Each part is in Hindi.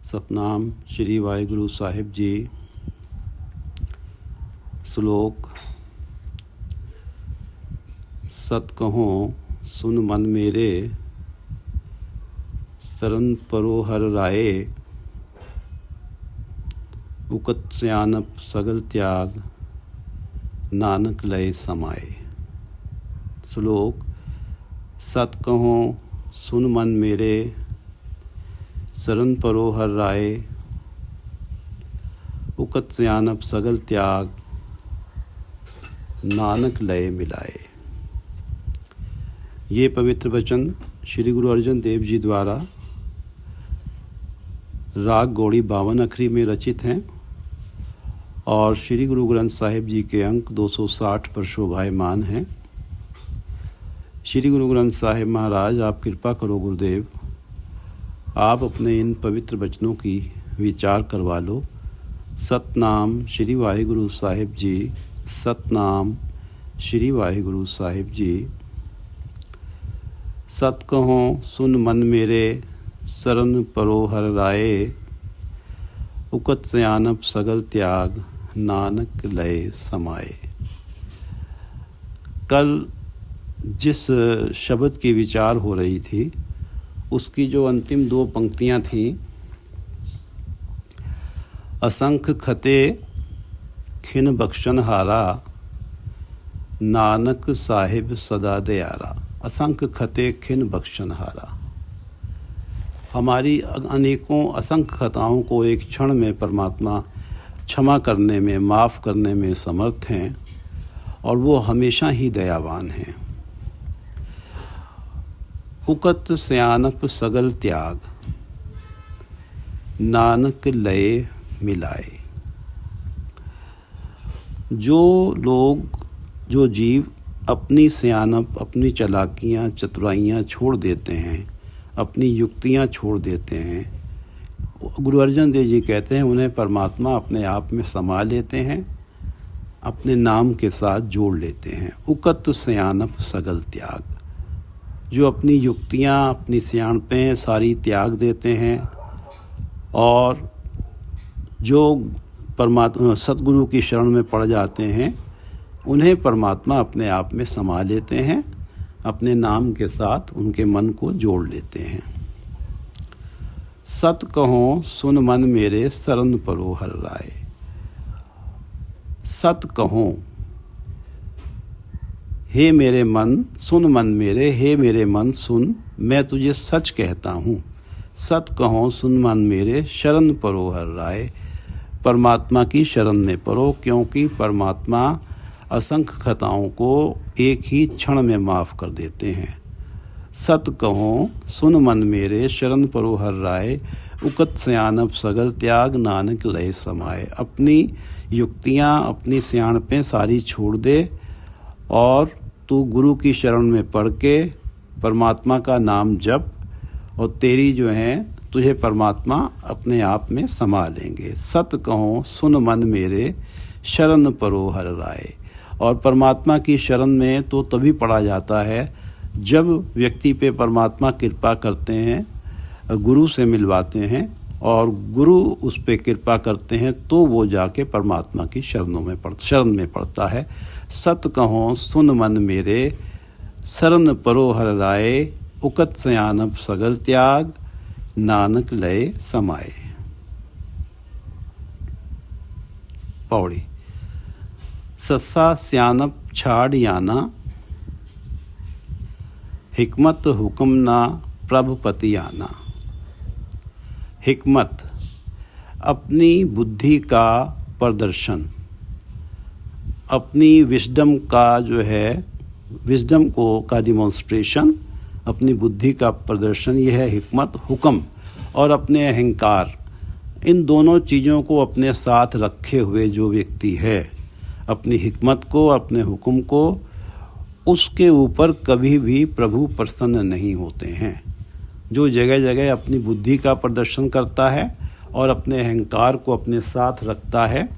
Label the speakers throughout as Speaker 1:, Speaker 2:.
Speaker 1: सतनाम श्री वाहिगुरु साहिब जी। श्लोक। सत कहो सुन मन मेरे, सरन परो हर राये। उकत सयानप सगल त्याग, नानक लय समाए। श्लोक। सत कहो सुन मन मेरे, सरन परो हर राय। उकत सयानप सगल त्याग, नानक लय मिलाए। ये पवित्र वचन श्री गुरु अर्जन देव जी द्वारा राग गौड़ी 52 अखरी में रचित हैं और श्री गुरु ग्रंथ साहिब जी के अंक 260 पर शोभायमान हैं। श्री गुरु ग्रंथ साहिब महाराज, आप कृपा करो गुरुदेव, आप अपने इन पवित्र वचनों की विचार करवा लो। सतनाम श्री वाहिगुरु साहिब जी। सतनाम श्री वाहिगुरु साहिब जी। सत कहो सुन मन मेरे, सरन परो हर राये। उकत सयानप सगल त्याग, नानक लय समाए। कल जिस शब्द की विचार हो रही थी उसकी जो अंतिम 2 पंक्तियां थीं, असंख खते खिन बख्शन हारा, नानक साहिब सदा दयारा। असंख खते खिन बख्शन हारा। हमारी अनेकों असंख्य खताओं को एक क्षण में परमात्मा क्षमा करने में, माफ़ करने में समर्थ हैं और वो हमेशा ही दयावान हैं। उकत सयानप सगल त्याग, नानक लय मिलाए। जो लोग, जो जीव अपनी सयानप, अपनी चालाकियाँ, चतुराइयाँ छोड़ देते हैं, अपनी युक्तियाँ छोड़ देते हैं, गुरु अर्जन देव जी कहते हैं उन्हें परमात्मा अपने आप में समा लेते हैं, अपने नाम के साथ जोड़ लेते हैं। उकत सयानप सगल त्याग। जो अपनी युक्तियाँ, अपनी सियाणपें सारी त्याग देते हैं और जो परमात्मा सतगुरु की शरण में पड़ जाते हैं, उन्हें परमात्मा अपने आप में समा लेते हैं, अपने नाम के साथ उनके मन को जोड़ लेते हैं। सत कहो सुन मन मेरे, सरन परो हर राय। सत कहो, हे मेरे मन, सुन मन मेरे, हे मेरे मन सुन, मैं तुझे सच कहता हूँ। सत कहो सुन मन मेरे, शरण परो हर राय। परमात्मा की शरण में परो, क्योंकि परमात्मा असंख्य खताओं को एक ही क्षण में माफ़ कर देते हैं। सत कहो सुन मन मेरे, शरण परो हर राय। उकत सयानप सगल त्याग, नानक लय समाए। अपनी युक्तियाँ, अपनी सियाणपें सारी छोड़ दे और तू गुरु की शरण में पढ़ के परमात्मा का नाम जप और तेरी जो है तुझे परमात्मा अपने आप में समा लेंगे। सत कहो सुन मन मेरे, शरण परो हर राय। और परमात्मा की शरण में तो तभी पड़ा जाता है जब व्यक्ति पे परमात्मा कृपा करते हैं, गुरु से मिलवाते हैं और गुरु उस पे कृपा करते हैं तो वो जाके परमात्मा की शरण में पड़ता है। सत कहो सुन मन मेरे, सरन परो हर राय। उकत सयानप सगल त्याग, नानक लय समाए। पौड़ी। सस्सा स्यानप छाड़ याना, हिकमत हुक्म ना प्रभुपति आना। हिकमत अपनी बुद्धि का प्रदर्शन, अपनी विजडम का जो है, विजडम का डिमॉन्स्ट्रेशन, अपनी बुद्धि का प्रदर्शन, यह है हिकमत। हुक्म और अपने अहंकार, इन दोनों चीज़ों को अपने साथ रखे हुए जो व्यक्ति है, अपनी हिकमत को, अपने हुक्म को, उसके ऊपर कभी भी प्रभु प्रसन्न नहीं होते हैं। जो जगह जगह अपनी बुद्धि का प्रदर्शन करता है और अपने अहंकार को अपने साथ रखता है,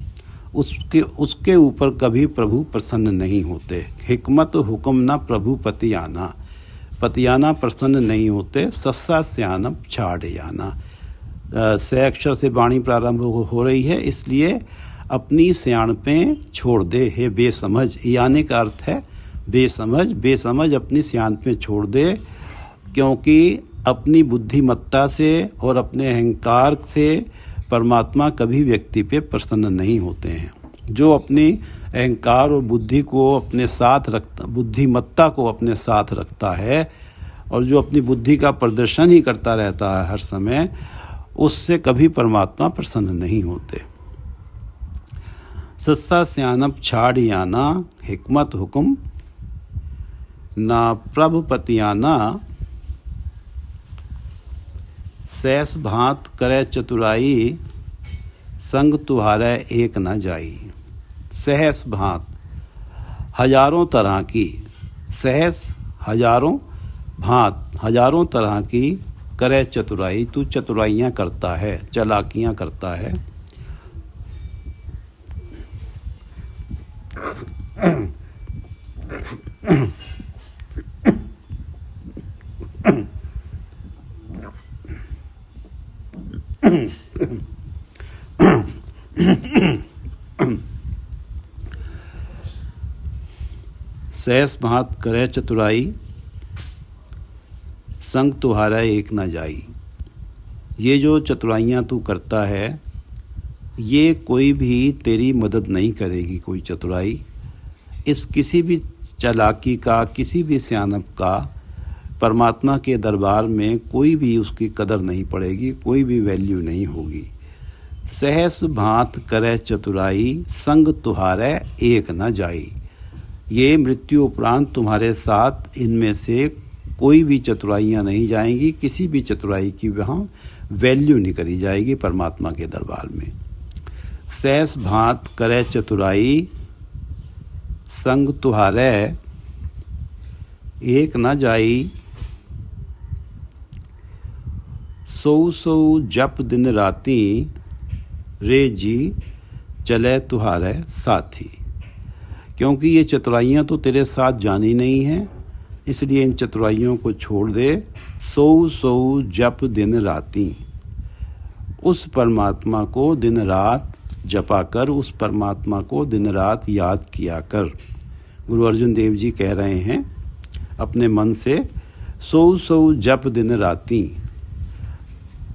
Speaker 1: उसके ऊपर कभी प्रभु प्रसन्न नहीं होते। हिकमत हुक्म ना प्रभु पति आना, पतियाना प्रसन्न नहीं होते। सस्सा स्यानप छाड़ याना। से अक्षर से वाणी प्रारंभ हो रही है, इसलिए अपनी सियाणपें छोड़ दे हे बेसमझ। यानी का अर्थ है बेसमझ। बेसमझ अपनी सियाणपें छोड़ दे, क्योंकि अपनी बुद्धिमत्ता से और अपने अहंकार से परमात्मा कभी व्यक्ति पे प्रसन्न नहीं होते हैं। जो अपनी अहंकार और बुद्धि को अपने साथ रखता, बुद्धिमत्ता को अपने साथ रखता है और जो अपनी बुद्धि का प्रदर्शन ही करता रहता है हर समय, उससे कभी परमात्मा प्रसन्न नहीं होते। सस्सा स्यानप छाड़ याना हिकमत हुक्म ना प्रभुपतियाना, सैस भांत करे चतुराई संग तुम्हारे एक न जाई। सहस भांत हजारों तरह की, सहस हजारों, भांत हजारों तरह की, करे चतुराई तू चतुराइयाँ करता है, चालाकियाँ करता है। सहस भांत करे चतुराई संग तुम्हारा एक न जाई। ये जो चतुराइयाँ तू करता है, ये कोई भी तेरी मदद नहीं करेगी। कोई चतुराई, इस किसी भी चालाकी का, किसी भी सियानप का परमात्मा के दरबार में कोई भी उसकी कदर नहीं पड़ेगी, कोई भी वैल्यू नहीं होगी। सहस भांत करे चतुराई संग तुम्हारे एक न जाई। ये मृत्यु उपरांत तुम्हारे साथ इनमें से कोई भी चतुराइयाँ नहीं जाएंगी, किसी भी चतुराई की वहाँ वैल्यू नहीं करी जाएगी परमात्मा के दरबार में। सहस भांत करे चतुराई संग तुम्हारे एक न जाई। सौ सौ जप दिन राती रे जी चले तुम्हारे साथी। क्योंकि ये चतुराइयाँ तो तेरे साथ जानी नहीं हैं, इसलिए इन चतुराइयों को छोड़ दे। सौ सौ जप दिन राती, उस परमात्मा को दिन रात जपा कर, उस परमात्मा को दिन रात याद किया कर। गुरु अर्जुन देव जी कह रहे हैं अपने मन से, सौ सौ जप दिन राती,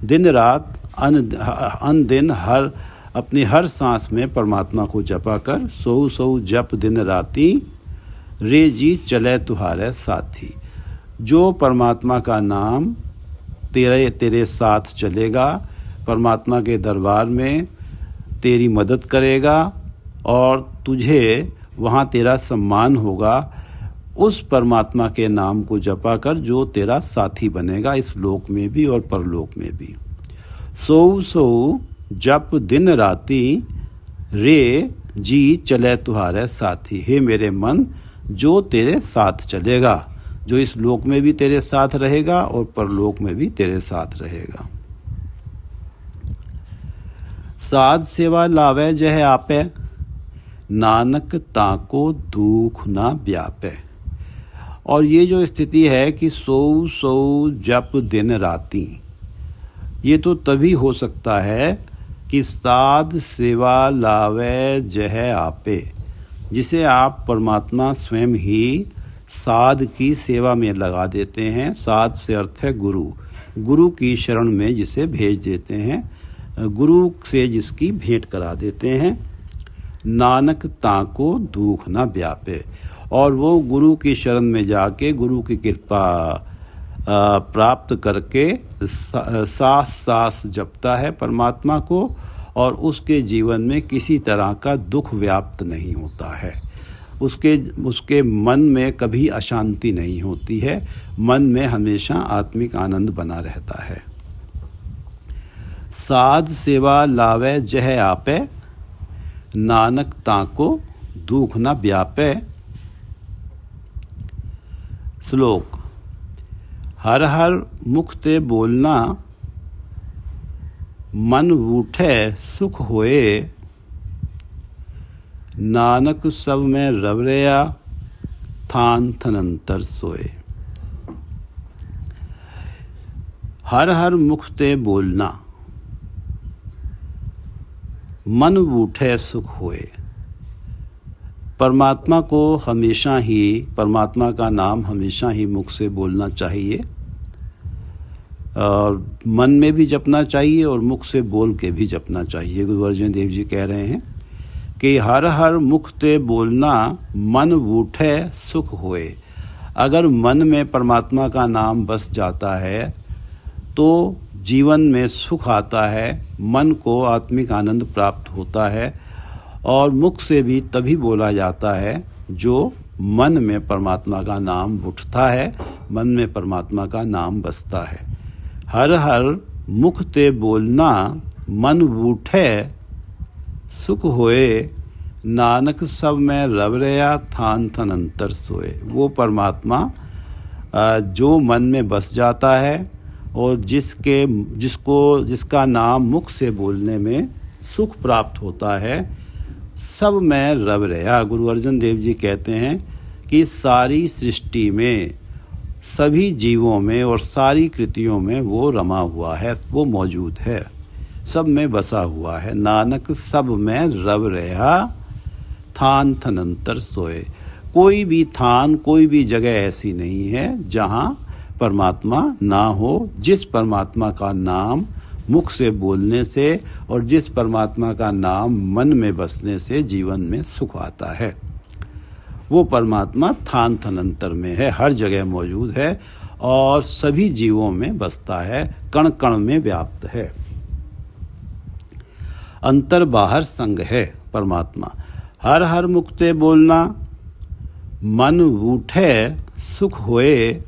Speaker 1: दिन रात अन दिन हर अपनी हर सांस में परमात्मा को जपा कर। सौ सौ जप दिन राती रे जी चले तुम्हारे साथी। जो परमात्मा का नाम तेरे साथ चलेगा, परमात्मा के दरबार में तेरी मदद करेगा और तुझे वहाँ तेरा सम्मान होगा, उस परमात्मा के नाम को जपा कर, जो तेरा साथी बनेगा इस लोक में भी और परलोक में भी। सौ सौ जप दिन राती रे जी चले तुम्हारे साथी। हे मेरे मन, जो तेरे साथ चलेगा, जो इस लोक में भी तेरे साथ रहेगा और परलोक में भी तेरे साथ रहेगा। साध सेवा लावे जह आपे, नानक ताको दुख ना व्यापे। और ये जो स्थिति है कि सौ सौ जप दिन राती, ये तो तभी हो सकता है कि साध सेवा लावे जह आपे, जिसे आप परमात्मा स्वयं ही साध की सेवा में लगा देते हैं। साध से अर्थ है गुरु, गुरु की शरण में जिसे भेज देते हैं, गुरु से जिसकी भेंट करा देते हैं। नानक ताको दुख न व्यापे, और वो गुरु की शरण में जाके गुरु की कृपा प्राप्त करके सांस सांस जपता है परमात्मा को, और उसके जीवन में किसी तरह का दुख व्याप्त नहीं होता है। उसके मन में कभी अशांति नहीं होती है, मन में हमेशा आत्मिक आनंद बना रहता है। साध सेवा लावे जह आपे, नानक ताको दुख न व्यापे। श्लोक। हर हर मुख ते बोलना, मन उठे सुख होए। नानक सब में रवरया, थान थनंतर सोए। हर हर मुख ते बोलना, मन बूठे सुख होए। परमात्मा को हमेशा ही, परमात्मा का नाम हमेशा ही मुख से बोलना चाहिए और मन में भी जपना चाहिए और मुख से बोल के भी जपना चाहिए। गुरु अर्जन देव जी कह रहे हैं कि हर हर मुख ते बोलना मन बूठे सुख होए। अगर मन में परमात्मा का नाम बस जाता है तो जीवन में सुख आता है, मन को आत्मिक आनंद प्राप्त होता है और मुख से भी तभी बोला जाता है जो मन में परमात्मा का नाम उठता है, मन में परमात्मा का नाम बसता है। हर हर मुख ते बोलना मन बूठे सुख होए, नानक सब में रव रया थान थन अंतर सोए। वो परमात्मा जो मन में बस जाता है और जिसका नाम मुख से बोलने में सुख प्राप्त होता है, सब में रव रया। गुरु अर्जन देव जी कहते हैं कि सारी सृष्टि में, सभी जीवों में और सारी कृतियों में वो रमा हुआ है, वो मौजूद है, सब में बसा हुआ है। नानक सब में रव रहा थान थन अंतर सोए। कोई भी थान, कोई भी जगह ऐसी नहीं है जहाँ परमात्मा ना हो। जिस परमात्मा का नाम मुख से बोलने से और जिस परमात्मा का नाम मन में बसने से जीवन में सुख आता है, वो परमात्मा थान थन अंतर में है, हर जगह मौजूद है और सभी जीवों में बसता है, कण कण में व्याप्त है। अंतर बाहर संग है परमात्मा। हर हर मुक्ते बोलना मन उठे सुख होए,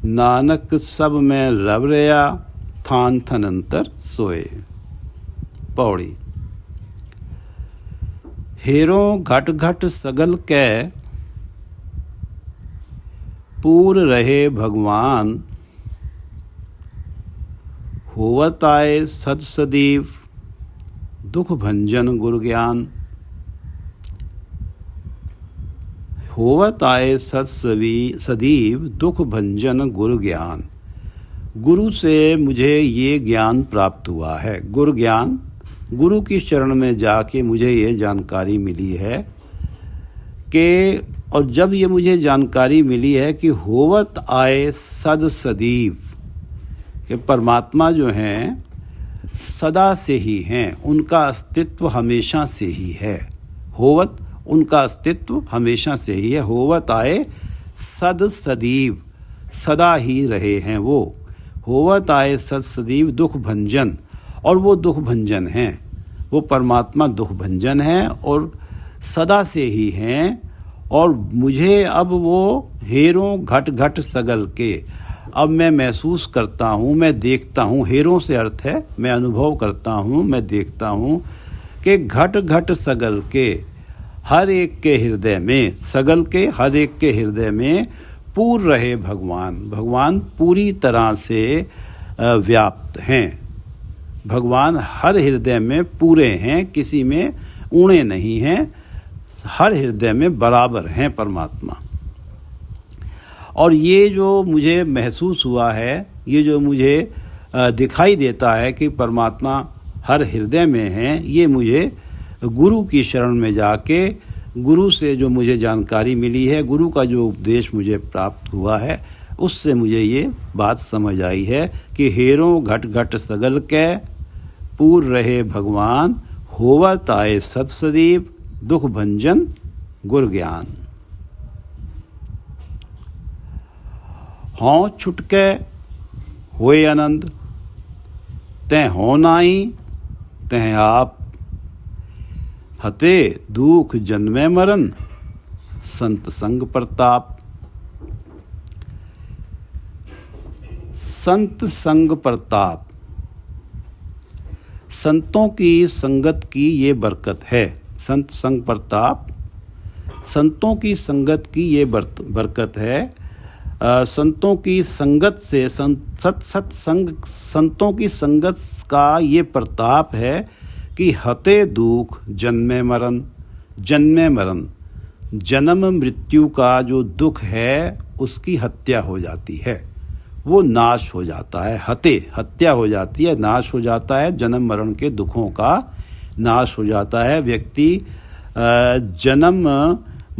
Speaker 1: नानक सब में रव रया थान थन अंतर सोए। पौड़ी। हेरों घट घट सगल कै पूर रहे भगवान, होवत आए सद सदीव दुख भंजन गुरु ज्ञान। होवत आए सदीव दुख भंजन गुरु ज्ञान। गुरु से मुझे ये ज्ञान प्राप्त हुआ है। गुरु ज्ञान, गुरु की शरण में जाके मुझे ये जानकारी मिली है कि, और जब ये मुझे जानकारी मिली है कि होवत आए सद सदीव, कि परमात्मा जो हैं सदा से ही हैं, उनका अस्तित्व हमेशा से ही है। होवत, उनका अस्तित्व हमेशा से ही है। होवत आए सद सदीव, सदा ही रहे हैं वो। होवत आए सद सदीव दुख भंजन, और वो दुख भंजन हैं, वो परमात्मा दुख भंजन हैं और सदा से ही हैं। और मुझे अब वो हेरों घट घट सगल के, अब मैं महसूस करता हूँ, मैं देखता हूँ। हेरों से अर्थ है मैं अनुभव करता हूँ, मैं देखता हूँ कि घट घट सगल के, हर एक के हृदय में, सगल के हर एक के हृदय में पूर रहे भगवान। भगवान पूरी तरह से व्याप्त हैं। भगवान हर हृदय में पूरे हैं, किसी में ऊणे नहीं हैं, हर हृदय में बराबर हैं परमात्मा। और ये जो मुझे महसूस हुआ है, ये जो मुझे दिखाई देता है कि परमात्मा हर हृदय में हैं, ये मुझे गुरु की शरण में जाके, गुरु से जो मुझे जानकारी मिली है, गुरु का जो उपदेश मुझे प्राप्त हुआ है, उससे मुझे ये बात समझ आई है कि हेरों घट घट सगल कै पूर रहे भगवान, होवत आए सद सदीव दुख भंजन गुर ज्ञान। हों छुटके होए आनंद, तैं हो नाई तैं आप, हते दुख जन्मे मरण संत संग प्रताप। संत संग प्रताप, संतों की संगत की ये बरकत है। संत संग प्रताप, संतों की संगत की ये बरकत है। संतों की संगत से, सत्संग, संतों की संगत का ये प्रताप है कि हते दुख जन्मे मरण। जन्मे मरण, जन्म मृत्यु का जो दुख है उसकी हत्या हो जाती है, वो नाश हो जाता है। हत्या हो जाती है, नाश हो जाता है, जन्म मरण के दुखों का नाश हो जाता है। व्यक्ति जन्म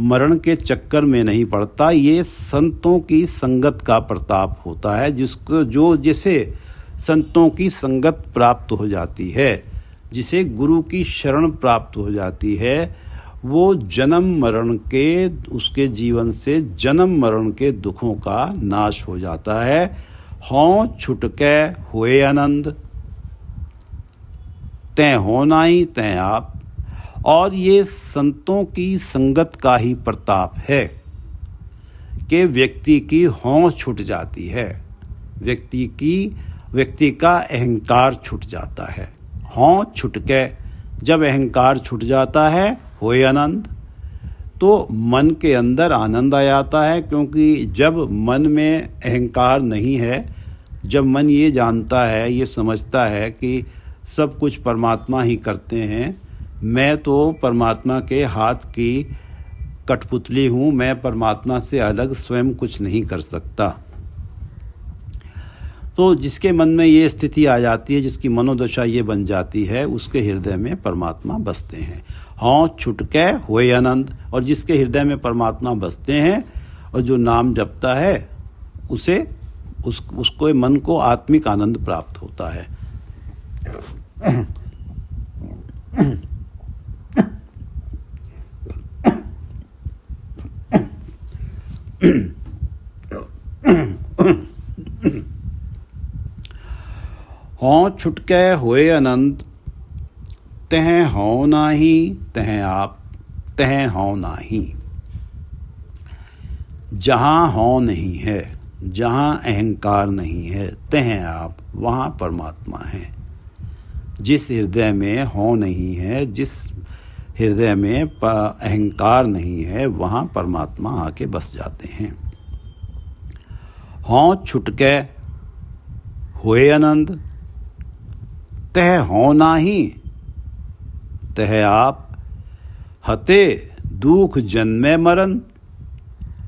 Speaker 1: मरण के चक्कर में नहीं पड़ता। ये संतों की संगत का प्रताप होता है, जिसे संतों की संगत प्राप्त हो जाती है, जिसे गुरु की शरण प्राप्त हो जाती है, वो जन्म मरण के उसके जीवन से जन्म मरण के दुखों का नाश हो जाता है। हों छुटके होए आनंद, तैं हो नाई तैं आप। और ये संतों की संगत का ही प्रताप है कि व्यक्ति की हों छूट जाती है, व्यक्ति का अहंकार छूट जाता है। हों छुटके, जब अहंकार छूट जाता है, होए आनंद, तो मन के अंदर आनंद आ जाता है। क्योंकि जब मन में अहंकार नहीं है, जब मन ये जानता है, ये समझता है कि सब कुछ परमात्मा ही करते हैं, मैं तो परमात्मा के हाथ की कठपुतली हूँ, मैं परमात्मा से अलग स्वयं कुछ नहीं कर सकता, तो जिसके मन में ये स्थिति आ जाती है, जिसकी मनोदशा ये बन जाती है, उसके हृदय में परमात्मा बसते हैं। हों छुटके होए आनंद। और जिसके हृदय में परमात्मा बसते हैं और जो नाम जपता है, उसको मन को आत्मिक आनंद प्राप्त होता है। हों छुटके होए आनंद, तह हों नाही तह आप, तह हों नाही। जहाँ हों नहीं है, जहाँ अहंकार नहीं है, तह आप, वहाँ परमात्मा है। जिस हृदय में हों नहीं है, जिस हृदय में अहंकार नहीं है, वहाँ परमात्मा आके बस जाते हैं। हों छुटके होए आनंद, तह हों नाही तह आप। हते दुख जन्मे मरण,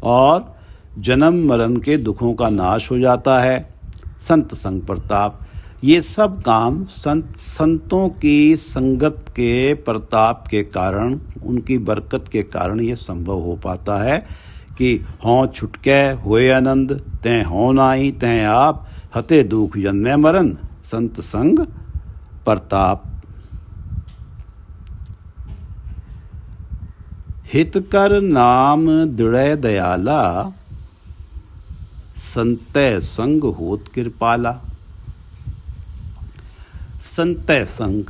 Speaker 1: और जन्म मरण के दुखों का नाश हो जाता है। संत संग प्रताप, ये सब काम संतों की संगत के प्रताप के कारण, उनकी बरकत के कारण ये संभव हो पाता है कि हों छुटके होए आनंद, तैं हों नाई तैं आप। हते दुख जन्मे मरण, संत संग प्रताप। हित कर नाम दृढ़ दयाला, संतय संग होत कृपाला। संतय संग,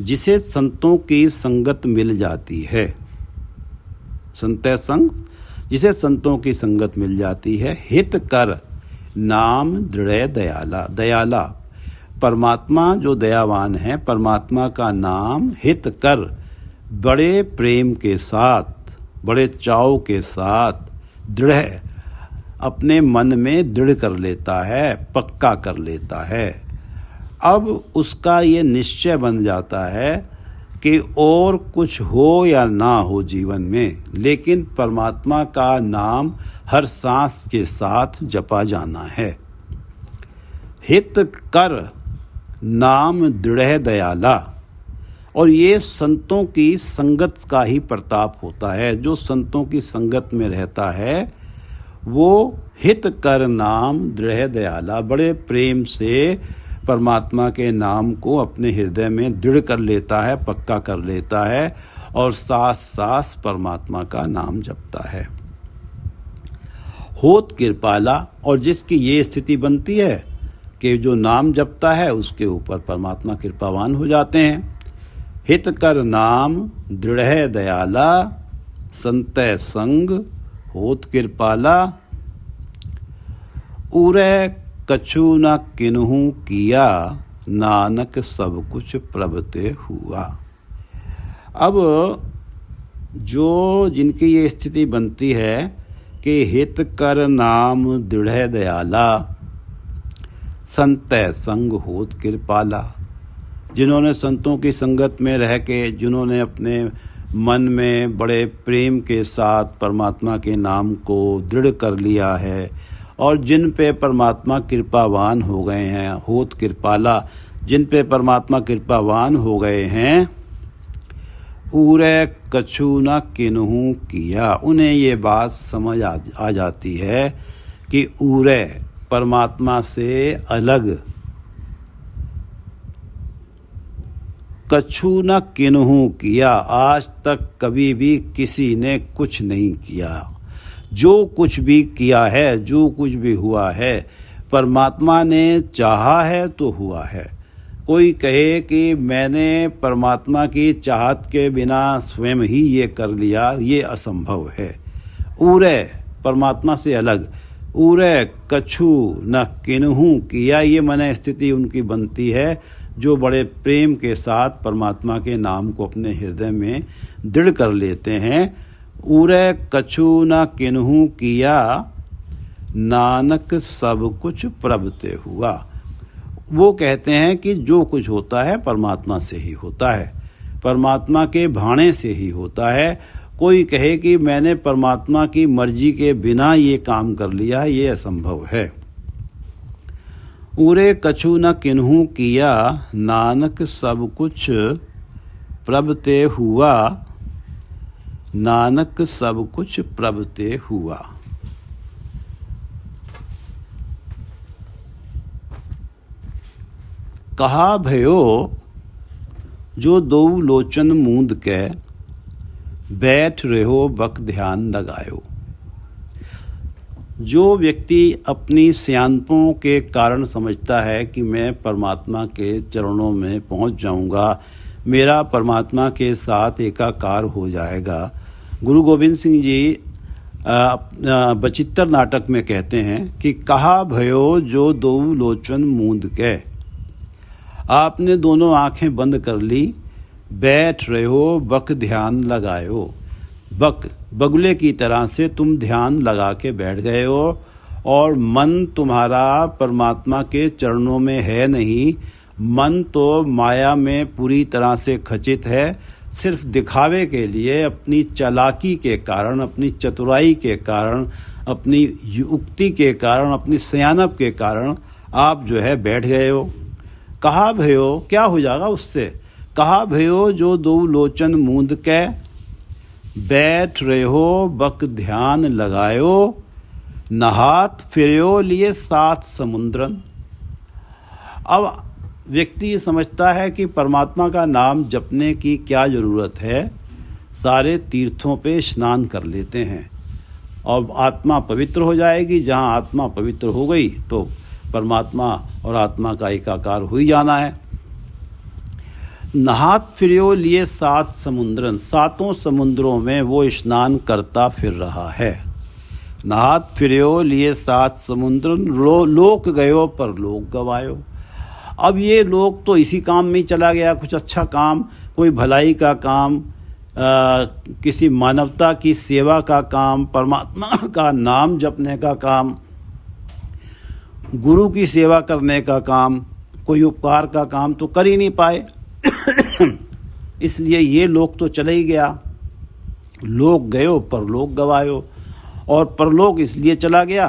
Speaker 1: जिसे संतों की संगत मिल जाती है, संतय संग, जिसे संतों की संगत मिल जाती है। हित कर नाम दृढ़ दयाला, दयाला परमात्मा जो दयावान है, परमात्मा का नाम हित कर, बड़े प्रेम के साथ, बड़े चाव के साथ, दृढ़, अपने मन में दृढ़ कर लेता है, पक्का कर लेता है। अब उसका ये निश्चय बन जाता है कि और कुछ हो या ना हो जीवन में, लेकिन परमात्मा का नाम हर सांस के साथ जपा जाना है। हित कर नाम दृढ़ दयाला, और ये संतों की संगत का ही प्रताप होता है। जो संतों की संगत में रहता है, वो हित कर नाम दृढ़ दयाला, बड़े प्रेम से परमात्मा के नाम को अपने हृदय में दृढ़ कर लेता है, पक्का कर लेता है, और सांस सांस परमात्मा का नाम जपता है। होत कृपाला, और जिसकी ये स्थिति बनती है कि जो नाम जपता है उसके ऊपर परमात्मा कृपावान हो जाते हैं। हित कर नाम दृढ़ दयाला, संतय संग होत कृपाला। उरै कछु न किन्हू किया, नानक सब कुछ प्रभते हुआ। अब जो जिनकी ये स्थिति बनती है कि हित कर नाम दृढ़ दयाला, संतय संग होत कृपाला, जिन्होंने संतों की संगत में रह के, जिन्होंने अपने मन में बड़े प्रेम के साथ परमात्मा के नाम को दृढ़ कर लिया है और जिन पे परमात्मा कृपावान हो गए हैं, होत कृपाला, जिन पे परमात्मा कृपावान हो गए हैं, उरे कछु न किन्हू किया। उन्हें ये बात समझ आ जाती है कि उरे परमात्मा से अलग, कछु न किन्हू किया, आज तक कभी भी किसी ने कुछ नहीं किया। जो कुछ भी किया है, जो कुछ भी हुआ है, परमात्मा ने चाहा है तो हुआ है। कोई कहे कि मैंने परमात्मा की चाहत के बिना स्वयं ही ये कर लिया, ये असंभव है। उरे परमात्मा से अलग, उरे कछु न किन्हू किया, ये माने स्थिति उनकी बनती है जो बड़े प्रेम के साथ परमात्मा के नाम को अपने हृदय में दृढ़ कर लेते हैं। उरे कछु न किन्हू किया, नानक सब कुछ प्रभ ते हुआ। वो कहते हैं कि जो कुछ होता है परमात्मा से ही होता है, परमात्मा के भाणे से ही होता है। कोई कहे कि मैंने परमात्मा की मर्जी के बिना ये काम कर लिया, ये असंभव है। उरे कछु न किन्हू किया, नानक सब कुछ प्रभ ते हुआ, नानक सब कुछ प्रभ ते हुआ। कहा भयो जो दो लोचन मूंद के, बैठ रहो बक ध्यान लगायो। जो व्यक्ति अपनी सियानपों के कारण समझता है कि मैं परमात्मा के चरणों में पहुंच जाऊंगा, मेरा परमात्मा के साथ एकाकार हो जाएगा। गुरु गोविंद सिंह जी बचित्तर नाटक में कहते हैं कि कहा भयो जो दो लोचन मूंद के, आपने दोनों आंखें बंद कर ली, बैठ रहे हो बक ध्यान लगायो। बक बगुले की तरह से तुम ध्यान लगा के बैठ गए हो और मन तुम्हारा परमात्मा के चरणों में है नहीं, मन तो माया में पूरी तरह से खचित है। सिर्फ दिखावे के लिए, अपनी चालाकी के कारण, अपनी चतुराई के कारण, अपनी युक्ति के कारण, अपनी सियानप के कारण आप जो है बैठ गए हो। कहा भयो, क्या हो जाएगा उससे? कहा भयो जो दो लोचन मूंद के, बैठ रहे हो बक ध्यान लगायो, नहात फिर्यो लिए सात समुद्रन। अब व्यक्ति समझता है कि परमात्मा का नाम जपने की क्या ज़रूरत है, सारे तीर्थों पे स्नान कर लेते हैं और आत्मा पवित्र हो जाएगी। जहाँ आत्मा पवित्र हो गई तो परमात्मा और आत्मा का एकाकार हो ही जाना है। नहात फिर्यो लिए सात समुद्रन, सातों समुद्रों में वो स्नान करता फिर रहा है। नहात फिर्यो लिए सात समुद्रन, लोक गयो पर लोक गवायो। अब ये लोग तो इसी काम में ही चला गया, कुछ अच्छा काम, कोई भलाई का काम, किसी मानवता की सेवा का काम, परमात्मा का नाम जपने का काम, गुरु की सेवा करने का काम, कोई उपकार का काम तो कर ही नहीं पाए। इसलिए ये लोग तो चले ही गया। लोक गयो परलोक गवायो। और परलोक इसलिए चला गया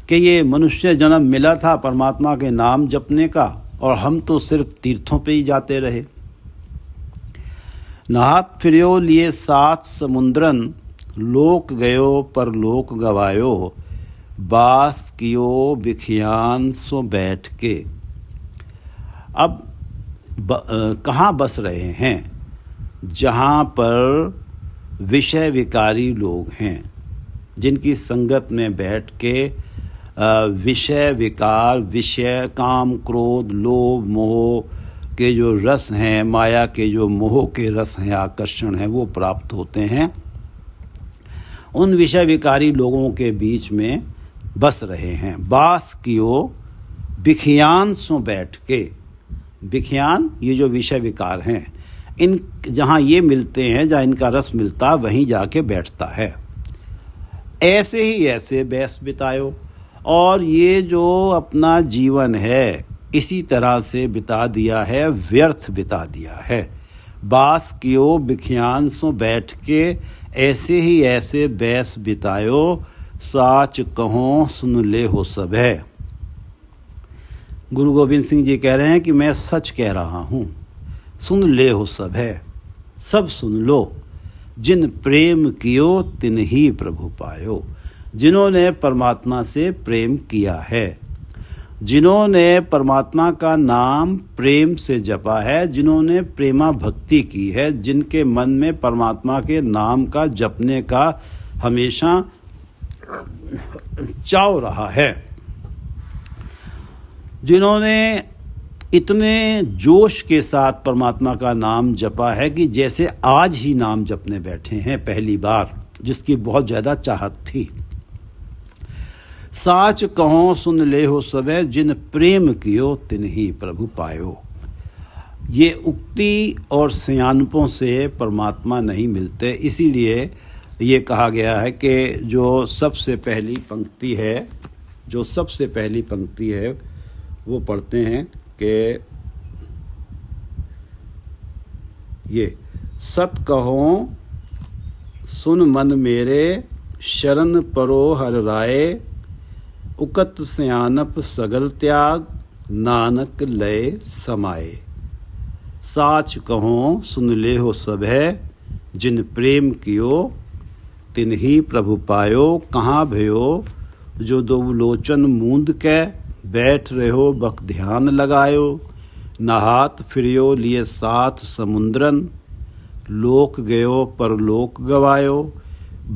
Speaker 1: कि ये मनुष्य जन्म मिला था परमात्मा के नाम जपने का, और हम तो सिर्फ तीर्थों पे ही जाते रहे। नहात फिर्यो लिए सात समुद्रन, लोक गयो परलोक गवायो, बास कियो बिखियान सो बैठ के। अब कहाँ बस रहे हैं? जहाँ पर विषय विकारी लोग हैं, जिनकी संगत में बैठ के विषय विकार, विषय काम क्रोध लोभ मोह के जो रस हैं, माया के जो मोह के रस हैं, आकर्षण हैं, वो प्राप्त होते हैं। उन विषय विकारी लोगों के बीच में बस रहे हैं। बास कियो बिखियान सो बैठ के। बिखियान ये जो विषय विकार हैं, इन जहाँ ये मिलते हैं, जहाँ इनका रस मिलता है, वहीं जाके बैठता है। ऐसे ही ऐसे बैस बितायो। और ये जो अपना जीवन है इसी तरह से बिता दिया है, व्यर्थ बिता दिया है। बास कियो बिखियान सो बैठ के, ऐसे ही ऐसे बैस बितायो, साच कहो सुन ले हो सब है। गुरु गोविंद सिंह जी कह रहे हैं कि मैं सच कह रहा हूँ, सुन ले हो सब है, सब सुन लो। जिन प्रेम कियो तिन ही प्रभु पायो। जिन्होंने परमात्मा से प्रेम किया है, जिन्होंने परमात्मा का नाम प्रेम से जपा है, जिन्होंने प्रेमा भक्ति की है, जिनके मन में परमात्मा के नाम का जपने का हमेशा चाव रहा है, जिन्होंने इतने जोश के साथ परमात्मा का नाम जपा है कि जैसे आज ही नाम जपने बैठे हैं पहली बार, जिसकी बहुत ज़्यादा चाहत थी। साच कहो सुन ले हो सबे, जिन प्रेम कियो तिन ही प्रभु पायो। ये उक्ति और सियानपों से परमात्मा नहीं मिलते, इसीलिए ये कहा गया है कि जो सबसे पहली पंक्ति है वो पढ़ते हैं कि ये सत कहो सुन मन मेरे, शरण परो हर राय। उकत सयानप सगल त्याग, नानक लय समाए। साच कहो सुन ले हो सब है, जिन प्रेम कियो तिन ही प्रभु पायो। कहाँ भयो जो दो लोचन मूंद के, बैठ रहो बक ध्यान लगायो। नहात फिरियो लिए साथ समुद्रन, लोक गयो परलोक गवायो।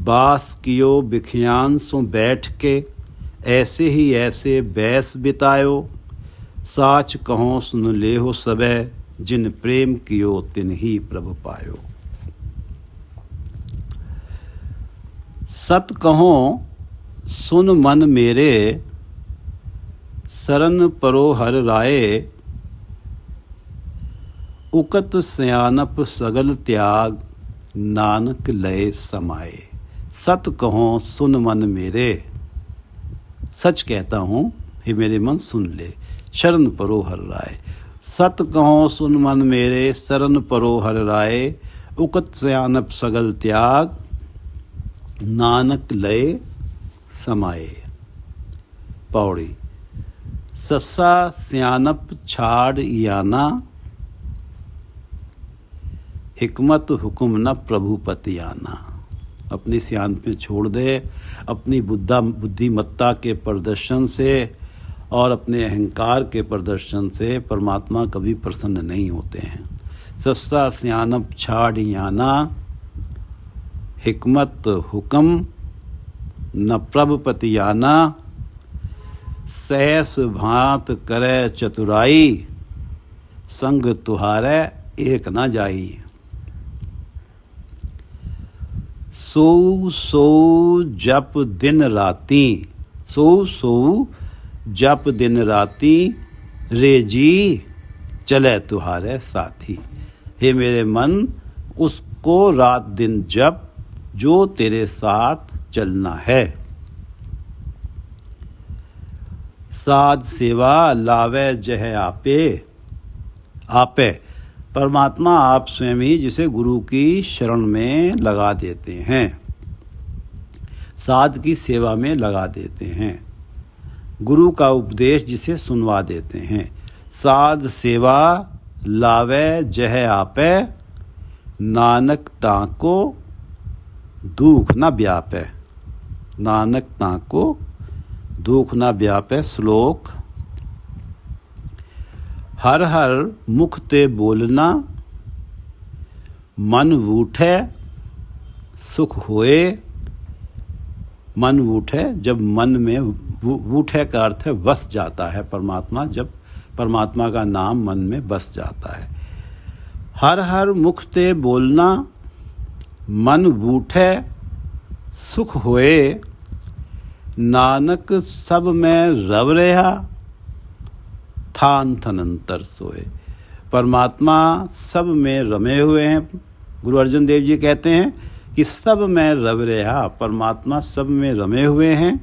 Speaker 1: बास कियो बिखियान सो बैठ के, ऐसे ही ऐसे बैस बितायो। साच कहो सुन ले हो सबे, जिन प्रेम कियो तिन ही प्रभु पायो। सत कहो सुन मन मेरे, शरण परो हर राय। उकत सयानप सगल त्याग, नानक लय समाए। सत कहो सुन मन मेरे, सच कहता हूँ हे मेरे मन सुन ले, शरण परो हर राय। सत कहो सुन मन मेरे, शरण परो हर राय। उकत सयानप सगल त्याग, नानक लय समाए। पौड़ी। सस्सा सियानप छाड़ याना, हिकमत हुक्म न प्रभुपति आना। अपनी सियान पे छोड़ दे, अपनी बुद्धिमत्ता के प्रदर्शन से और अपने अहंकार के प्रदर्शन से परमात्मा कभी प्रसन्न नहीं होते हैं। सस्सा सियानप छाड़ याना, हिकमत हुक्म न प्रभुपति आना। सहस भांत करे चतुराई, संग तुहारे एक न जाई। सो सो जप दिन राती, सो जप दिन राती। रे जी चले तुहारे साथी। हे मेरे मन, उसको रात दिन जप जो तेरे साथ चलना है। साध सेवा लावे जह आपे। परमात्मा आप स्वयं ही जिसे गुरु की शरण में लगा देते हैं, साध की सेवा में लगा देते हैं, गुरु का उपदेश जिसे सुनवा देते हैं। साध सेवा लावे जह आपे, नानक ताको दुख न व्यापे। नानक ताको दुख न व्यापे। श्लोक। हर हर मुख ते बोलना, मन वूठे सुख होए। मन वूठे, जब मन में वूठे का अर्थ है बस जाता है परमात्मा, जब परमात्मा का नाम मन में बस जाता है। हर हर मुख ते बोलना, मन वूठे सुख होए। नानक सब में रव रहा, थान थनंतर सोए। परमात्मा सब में रमे हुए हैं। गुरु अर्जुन देव जी कहते हैं कि सब में रव रहा, परमात्मा सब में रमे हुए हैं।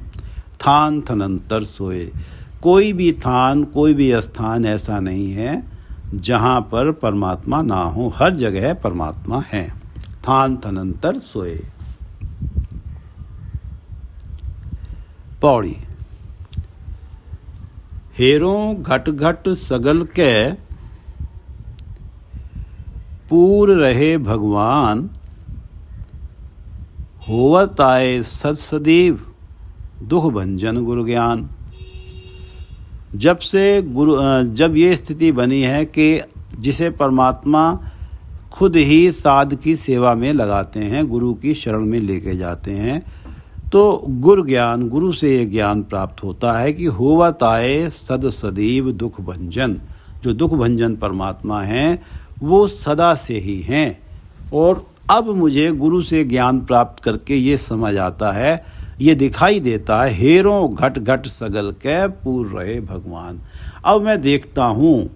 Speaker 1: थान थनंतर सोए। कोई भी थान, कोई भी स्थान ऐसा नहीं है जहाँ पर परमात्मा ना हो, हर जगह परमात्मा है। थान थनंतर सोए। पौड़ी। हेरों घट घट सगल कै, पूर रहे भगवान। होवत आए सद सदैव, दुख भंजन गुरु ज्ञान। जब ये स्थिति बनी है कि जिसे परमात्मा खुद ही साध की सेवा में लगाते हैं, गुरु की शरण में लेके जाते हैं, तो गुरु से ये ज्ञान प्राप्त होता है कि होवत आए सद सदैव दुख भंजन। जो दुख भंजन परमात्मा हैं वो सदा से ही हैं। और अब मुझे गुरु से ज्ञान प्राप्त करके ये समझ आता है, ये दिखाई देता है, हेरों घट घट सगल कै, पूर रहे भगवान। अब मैं देखता हूँ,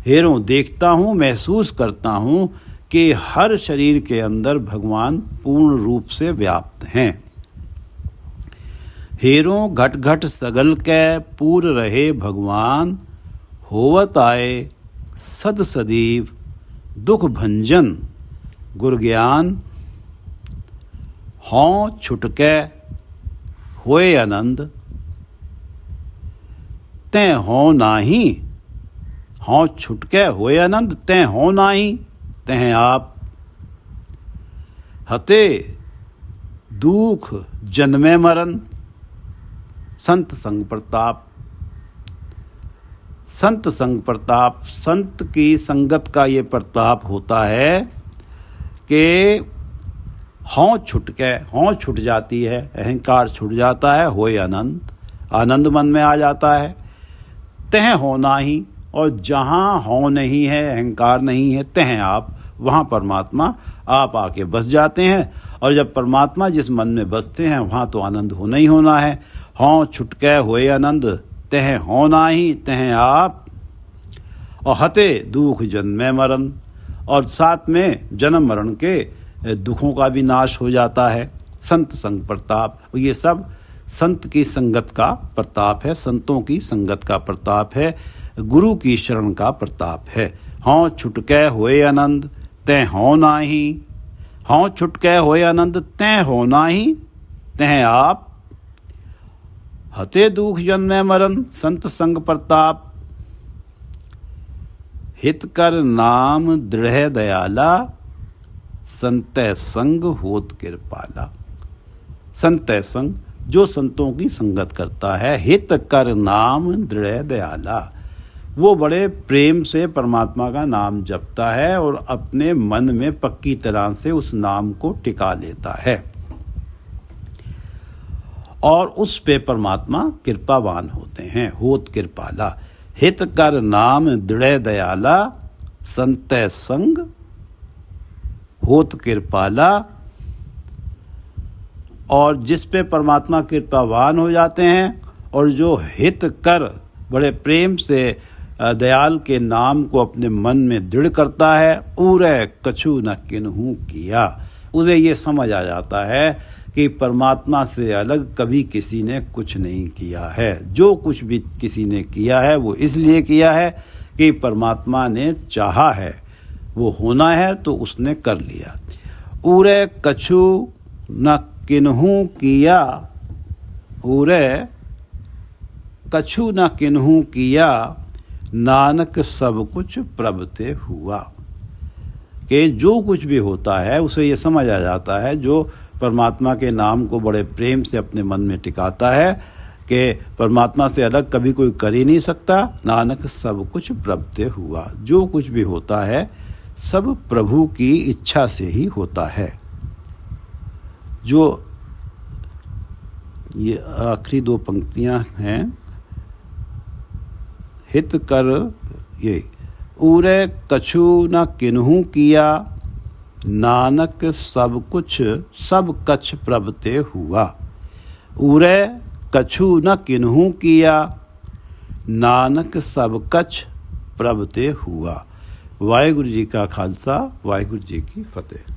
Speaker 1: हेरों देखता हूँ, महसूस करता हूँ कि हर शरीर के अंदर भगवान पूर्ण रूप से व्याप्त हैं। हेरों घट घट सगल कै, पूर रहे भगवान। होवत आए सद सदैव, दुख भंजन गुर ज्ञान। हों छुटकै होए आनंद, तै हों नाही। हों छुटकै होए आनंद, तै हों नाही, तह आप। हते दुख जन्मे मरण, संत संग प्रताप। संत संग प्रताप, संत की संगत का ये प्रताप होता है कि हों छुटकै, हों छुट जाती है, अहंकार छूट जाता है, होए आनंद, आनंद मन में आ जाता है। तह हों नाही, और जहाँ हों नहीं है, अहंकार नहीं है, तह आप, वहाँ परमात्मा आप आके बस जाते हैं। और जब परमात्मा जिस मन में बसते हैं वहाँ तो आनंद होना ही होना है। हों छुटकै होए आनंद, तह हों नाही, तह आप। और हते दुख जन्मे मरण, और साथ में जन्म मरण के दुखों का भी नाश हो जाता है। संत संग प्रताप, ये सब संत की संगत का प्रताप है, संतों की संगत का प्रताप है, गुरु की शरण का प्रताप है। हों छुटकै होए आनंद, तै हों नाही। हों छुटकै होए आनंद, तै हों नाही, तह आप। हते दुख जन्मे मरण, संत संग प्रताप। हित कर नाम दृढ़ दयाला, संतै संग होत कृपाला। संतै संग, जो संतों की संगत करता है, हित कर नाम दृढ़ दयाला, वो बड़े प्रेम से परमात्मा का नाम जपता है और अपने मन में पक्की तरह से उस नाम को टिका लेता है, और उस पे परमात्मा कृपावान होते हैं, होत कृपाला। हित कर नाम दृढ़ दयाला, संतै संग होत कृपाला। और जिस पे परमात्मा कृपावान हो जाते हैं और जो हित कर बड़े प्रेम से दयाल के नाम को अपने मन में दृढ़ करता है, उरे कछु न किन्हू किया, उसे ये समझ आ जाता है कि परमात्मा से अलग कभी किसी ने कुछ नहीं किया है। जो कुछ भी किसी ने किया है वो इसलिए किया है कि परमात्मा ने चाहा है, वो होना है तो उसने कर लिया। उरे कछु न किन्हू किया, उरे कछु न किन्हू किया, नानक सब कुछ प्रभ ते हुआ। कि जो कुछ भी होता है उसे ये समझ आ जाता है, जो परमात्मा के नाम को बड़े प्रेम से अपने मन में टिकाता है कि परमात्मा से अलग कभी कोई कर ही नहीं सकता, नानक सब कुछ प्रभ ते हुआ। जो कुछ भी होता है सब प्रभु की इच्छा से ही होता है। जो ये आखिरी दो पंक्तियां हैं, हित कर ये उरे कछु न किन्हू किया, नानक सब कुछ सब कछ प्रभ ते हुआ। उरे कछु न किन्हू किया, नानक सब कछ प्रभ ते हुआ। वाहिगुरु जी का खालसा, वाहिगुरु जी की फतेह।